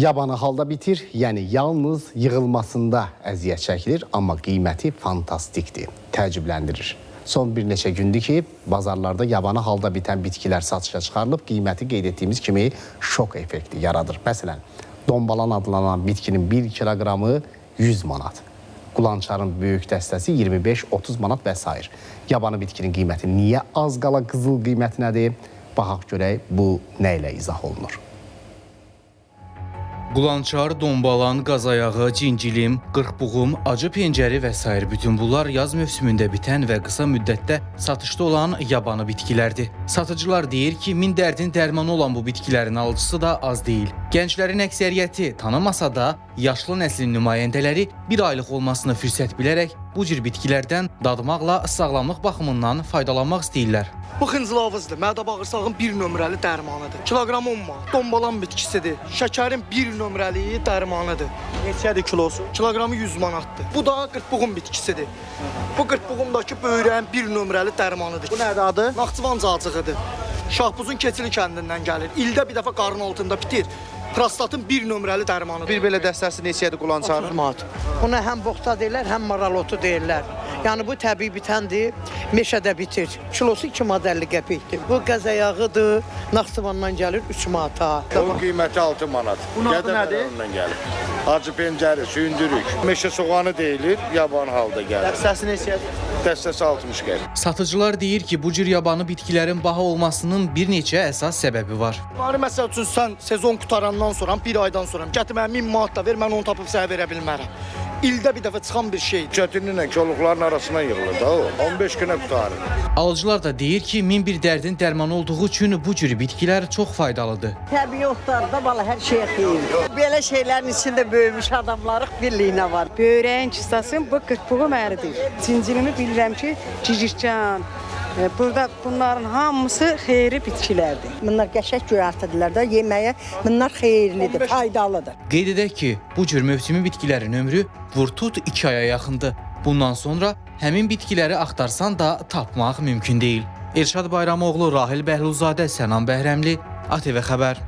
Yabanı halda bitir, yəni yalnız yığılmasında əziyyət çəkilir, amma qiyməti fantastikdir, təəccübləndirir. Son bir neçə gündür ki, bazarlarda yabanı halda bitən bitkilər satışa çıxarılıb, qiyməti qeyd etdiyimiz kimi şok effekti yaradır. Məsələn, dombalan adlanan bitkinin 1 kiloqramı 100 manat. Qulançarın böyük dəstəsi 25-30 manat və s. Yabanı bitkinin qiyməti niyə az qala qızıl qiymətinədir? Baxaq görək, bu nə ilə izah olunur? Qulançar, dombalan, qazayağı, cincilim, qırxbuğum, acı pencəri və s. bütün bunlar yaz mövsümündə bitən və qısa müddətdə satışda olan yabanı bitkilərdir. Satıcılar deyir ki, min dərdin dərmanı olan bu bitkilərin alıcısı da az deyil. Gənclərin əksəriyyəti tanımasa da, yaşlı nəslin nümayəndələri bir aylıq olmasını fürsət bilərək bu cür bitkilərdən dadmaqla sağlamlıq baxımından faydalanmaq istəyirlər. Bu xıncılavızdır, mədə bağırsağın 1 nömrəli dərmanıdır. Kiloqram 10 manat, dombalan bitkisidir. Şəkərin 1 nömrəli dərmanıdır. Neçədir kilosu? Kiloqramı 100 manatdır. Bu da qırxbuğum bitkisidir. Bu qırxbuğumdakı böyrəyin 1 nömrəli dərmanıdır. Bu nədir adı? Naxçıvan cacığıdır. Şahbuzun Keçili kəndindən gəlir. İldə bir dəfə qarın altında bitir. Prostatın 1 nömrəli dərmanıdır. Bir belə dəstəsi neçədir qulançarın? 30 manat. Buna həm boxta deyirlər, həm maralotu deyirlər. Yəni bu təbii bitəndir, meşədə bitir. Kilosu 2 manat 50 qəpikdir. Bu qəzəyağıdır, Naxçıvandan gəlir 3 manata. Onun qiyməti 6 manat. Bunun adı nədir? Gəlir. Acı pencəri, sündürük. Meşə soğanı deyilir, yaban halda gəlir. Dəstəsi neçədir? Dəstəsi 60 gəlir. Satıcılar deyir ki, bu cür yabanı bitkilərin baha olmasının bir neçə əsas səbəbi var. Məsəl üçün sən sezon qutarandan sonra, bir aydan sonra gətir mənə 1000 manat da ver, mən onu tapıb sənə verə bilmərəm. İldə bir dəfə çıxan bir şeydir. Çətinliklə koluqların arasına yığılır da o. 15 günə qutarır. Alıcılar da deyir ki, min bir dərdin dərmanı olduğu üçün bu cür bitkilər çox faydalıdır. Təbii otlarda valla hər şeyə xeyir. Belə şeylərin içində böyümüş adamlarıq birliyinə var. Böyrəyin kistasın bu qırxbuğum əridir. Cincilimi bilirəm ki, cicircan. Burada bunların hamısı xeyri bitkilərdir. Bunlar qəşəng göyərtidirlər də, yeməyə bunlar xeyirlidir, faydalıdır. Qeyd edək ki, bu cür mövsümi bitkilərin ömrü vur-tut 2 aya yaxındır. Bundan sonra həmin bitkiləri axtarsan da tapmaq mümkün deyil. Elşad Bayramoğlu, Rahil Bəhluzadə, Sənan Bəhrəmli, ATV Xəbər.